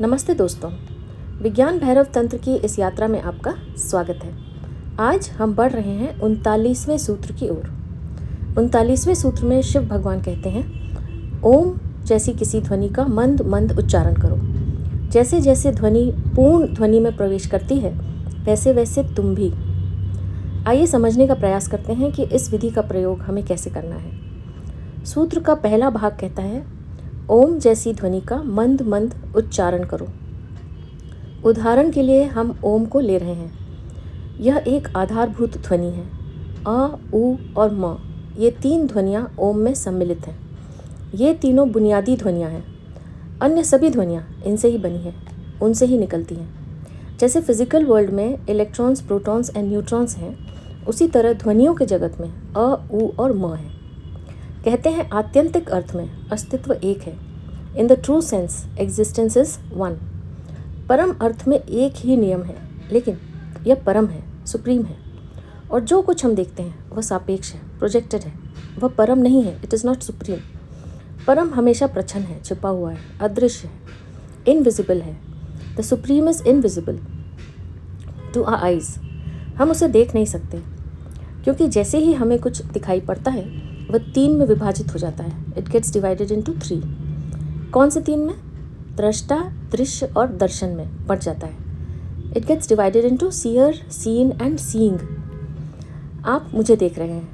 नमस्ते दोस्तों, विज्ञान भैरव तंत्र की इस यात्रा में आपका स्वागत है। आज हम बढ़ रहे हैं 39वें सूत्र की ओर। 39वें सूत्र में शिव भगवान कहते हैं, ओम जैसी किसी ध्वनि का मंद मंद उच्चारण करो। जैसे जैसे ध्वनि पूर्ण ध्वनि में प्रवेश करती है, वैसे वैसे तुम भी। आइए समझने का प्रयास करते हैं कि इस विधि का प्रयोग हमें कैसे करना है। सूत्र का पहला भाग कहता है, ओम जैसी ध्वनि का मंद मंद उच्चारण करो। उदाहरण के लिए हम ओम को ले रहे हैं। यह एक आधारभूत ध्वनि है। अ, उ और म, ये तीन ध्वनियाँ ओम में सम्मिलित हैं। ये तीनों बुनियादी ध्वनियाँ हैं। अन्य सभी ध्वनियाँ इनसे ही बनी हैं, उनसे ही निकलती हैं। जैसे फिजिकल वर्ल्ड में इलेक्ट्रॉन्स, प्रोटॉन्स एंड न्यूट्रॉन्स हैं, उसी तरह ध्वनियों के जगत में अ, उ और म है। कहते हैं आत्यंतिक अर्थ में अस्तित्व एक है। In the true sense existence is one. परम अर्थ में एक ही नियम है, लेकिन यह परम है, सुप्रीम है। और जो कुछ हम देखते हैं वह सापेक्ष है, प्रोजेक्टेड है। वह परम नहीं है, इट इज़ नॉट सुप्रीम। परम हमेशा प्रच्छन्न है, छिपा हुआ है, अदृश्य है, इनविजिबल है। The supreme is invisible to our eyes. हम उसे देख नहीं सकते, क्योंकि जैसे ही हमें कुछ दिखाई पड़ता है वह तीन में विभाजित हो जाता है। It gets divided into three. कौन से तीन में? दृष्टा, दृश्य और दर्शन में बढ़ जाता है। It gets divided into seer, seen and seeing. आप मुझे देख रहे हैं,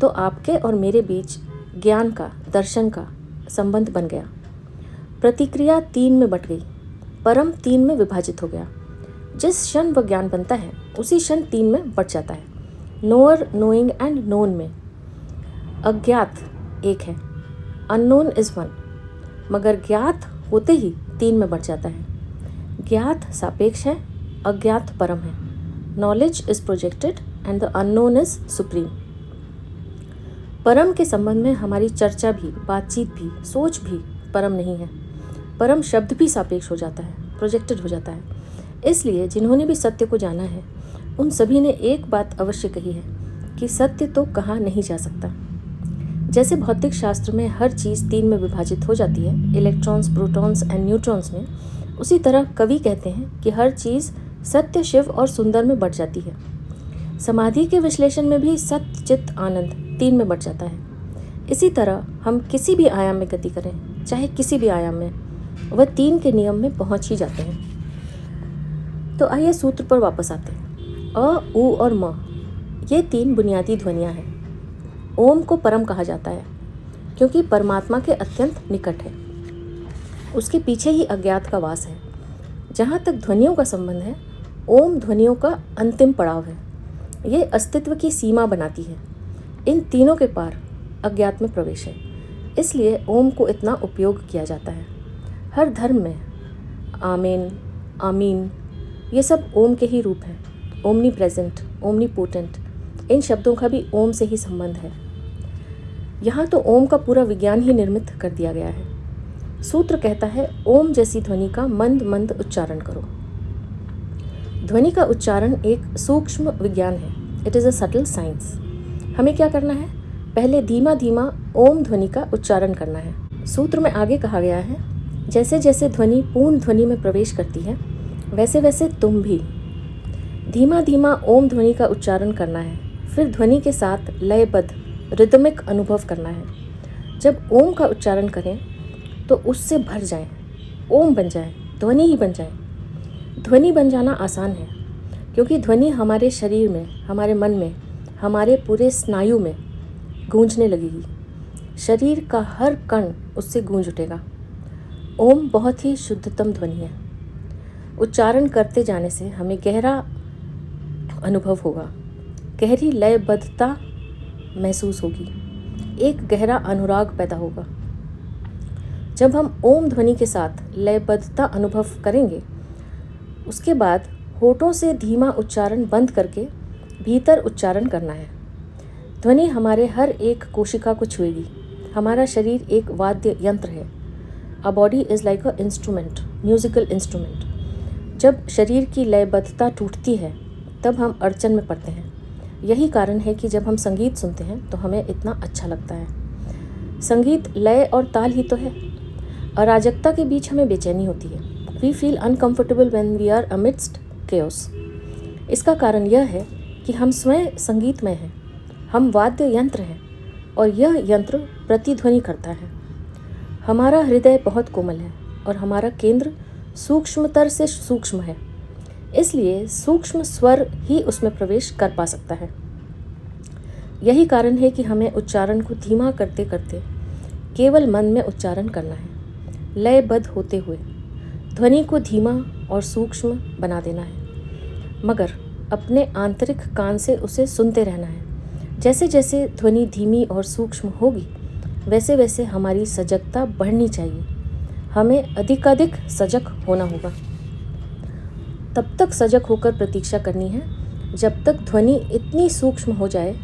तो आपके और मेरे बीच ज्ञान का, दर्शन का संबंध बन गया। प्रतिक्रिया तीन में बट गई, परम तीन में विभाजित हो गया। जिस क्षण वह ज्ञान बनता है, उसी क्षण तीन में बट जाता है। नोअर, नोइंग एंड नोन में अज्ञात एक है, अननोन इज वन, मगर ज्ञात होते ही तीन में बढ़ जाता है। ज्ञात सापेक्ष है, अज्ञात परम है। Knowledge is projected and the unknown is supreme. परम के संबंध में हमारी चर्चा भी, बातचीत भी, सोच भी परम नहीं है। परम शब्द भी सापेक्ष हो जाता है, प्रोजेक्टेड हो जाता है। इसलिए जिन्होंने भी सत्य को जाना है, उन सभी ने एक बात अवश्य कही है कि सत्य तो कहा नहीं जा सकता। जैसे भौतिक शास्त्र में हर चीज़ तीन में विभाजित हो जाती है, इलेक्ट्रॉन्स, प्रोटॉन्स एंड न्यूट्रॉन्स में, उसी तरह कवि कहते हैं कि हर चीज़ सत्य, शिव और सुंदर में बढ़ जाती है। समाधि के विश्लेषण में भी सत्य, चित्त, आनंद तीन में बढ़ जाता है। इसी तरह हम किसी भी आयाम में गति करें, चाहे किसी भी आयाम में, वह तीन के नियम में पहुँच ही जाते हैं। तो आइए सूत्र पर वापस आते हैं। अ, उ और म, ये तीन बुनियादी ध्वनियाँ हैं। ओम को परम कहा जाता है, क्योंकि परमात्मा के अत्यंत निकट है। उसके पीछे ही अज्ञात का वास है। जहाँ तक ध्वनियों का संबंध है, ओम ध्वनियों का अंतिम पड़ाव है। ये अस्तित्व की सीमा बनाती है। इन तीनों के पार अज्ञात में प्रवेश है। इसलिए ओम को इतना उपयोग किया जाता है। हर धर्म में आमेन, आमीन, ये सब ओम के ही रूप हैं। ओमनी प्रेजेंट, ओमनी पोटेंट, इन शब्दों का भी ओम से ही संबंध है। यहाँ तो ओम का पूरा विज्ञान ही निर्मित कर दिया गया है। सूत्र कहता है, ओम जैसी ध्वनि का मंद मंद उच्चारण करो। ध्वनि का उच्चारण एक सूक्ष्म विज्ञान है। It is a subtle science. हमें क्या करना है? पहले धीमा धीमा ओम ध्वनि का उच्चारण करना है। सूत्र में आगे कहा गया है, जैसे जैसे ध्वनि पूर्ण ध्वनि में प्रवेश करती है, वैसे वैसे तुम भी। धीमा धीमा ओम ध्वनि का उच्चारण करना है, फिर ध्वनि के साथ लयबद्ध, रिदमिक अनुभव करना है। जब ओम का उच्चारण करें तो उससे भर जाएं, ओम बन जाए, ध्वनि ही बन जाए। ध्वनि बन जाना आसान है, क्योंकि ध्वनि हमारे शरीर में, हमारे मन में, हमारे पूरे स्नायु में गूंजने लगेगी। शरीर का हर कण उससे गूंज उठेगा। ओम बहुत ही शुद्धतम ध्वनि है। उच्चारण करते जाने से हमें गहरा अनुभव होगा, गहरी लयबद्धता महसूस होगी, एक गहरा अनुराग पैदा होगा। जब हम ओम ध्वनि के साथ लयबद्धता अनुभव करेंगे, उसके बाद होठों से धीमा उच्चारण बंद करके भीतर उच्चारण करना है। ध्वनि हमारे हर एक कोशिका को छुएगी। हमारा शरीर एक वाद्य यंत्र है। A body is like a instrument, musical instrument. जब शरीर की लयबद्धता टूटती है, तब हम अड़चन में पड़ते हैं। यही कारण है कि जब हम संगीत सुनते हैं तो हमें इतना अच्छा लगता है। संगीत लय और ताल ही तो है। अराजकता के बीच हमें बेचैनी होती है। We feel uncomfortable when we are amidst chaos. इसका कारण यह है कि हम स्वयं संगीतमय हैं, हम वाद्य यंत्र हैं और यह यंत्र प्रतिध्वनि करता है। हमारा हृदय बहुत कोमल है और हमारा केंद्र सूक्ष्मतर से सूक्ष्म है, इसलिए सूक्ष्म स्वर ही उसमें प्रवेश कर पा सकता है। यही कारण है कि हमें उच्चारण को धीमा करते करते केवल मन में उच्चारण करना है, लयबद्ध होते हुए ध्वनि को धीमा और सूक्ष्म बना देना है, मगर अपने आंतरिक कान से उसे सुनते रहना है। जैसे जैसे ध्वनि धीमी और सूक्ष्म होगी, वैसे वैसे हमारी सजगता बढ़नी चाहिए। हमें अधिकाधिक सजग होना होगा। तब तक सजग होकर प्रतीक्षा करनी है जब तक ध्वनि इतनी सूक्ष्म हो जाए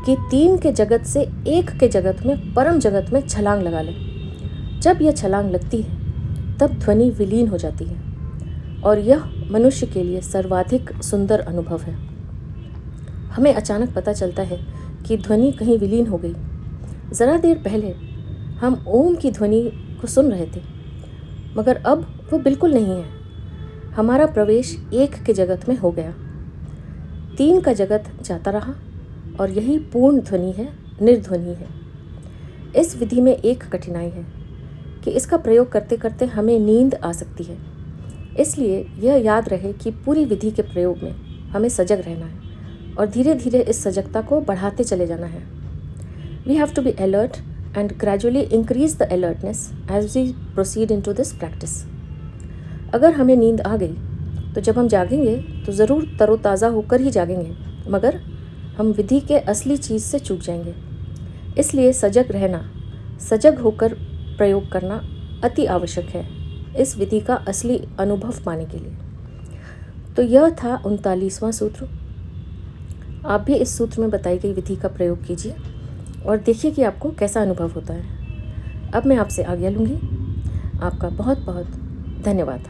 कि 3 के जगत से 1 के जगत में, परम जगत में छलांग लगा ले। जब यह छलांग लगती है तब ध्वनि विलीन हो जाती है और यह मनुष्य के लिए सर्वाधिक सुंदर अनुभव है। हमें अचानक पता चलता है कि ध्वनि कहीं विलीन हो गई। ज़रा देर पहले हम ओम की ध्वनि को सुन रहे थे, मगर अब वो बिल्कुल नहीं है। हमारा प्रवेश 1 के जगत में हो गया, 3 का जगत जाता रहा और यही पूर्ण ध्वनि है, निर्ध्वनि है। इस विधि में एक कठिनाई है कि इसका प्रयोग करते करते हमें नींद आ सकती है। इसलिए यह याद रहे कि पूरी विधि के प्रयोग में हमें सजग रहना है और धीरे धीरे इस सजगता को बढ़ाते चले जाना है। We have to be alert and gradually increase the alertness as we proceed into this practice. अगर हमें नींद आ गई तो जब हम जागेंगे तो ज़रूर तरोताज़ा होकर ही जागेंगे, मगर हम विधि के असली चीज़ से चूक जाएंगे। इसलिए सजग रहना, सजग होकर प्रयोग करना अति आवश्यक है इस विधि का असली अनुभव पाने के लिए। तो यह था 39वां सूत्र। आप भी इस सूत्र में बताई गई विधि का प्रयोग कीजिए और देखिए कि आपको कैसा अनुभव होता है। अब मैं आपसे आज्ञा लूँगी। आपका बहुत बहुत धन्यवाद।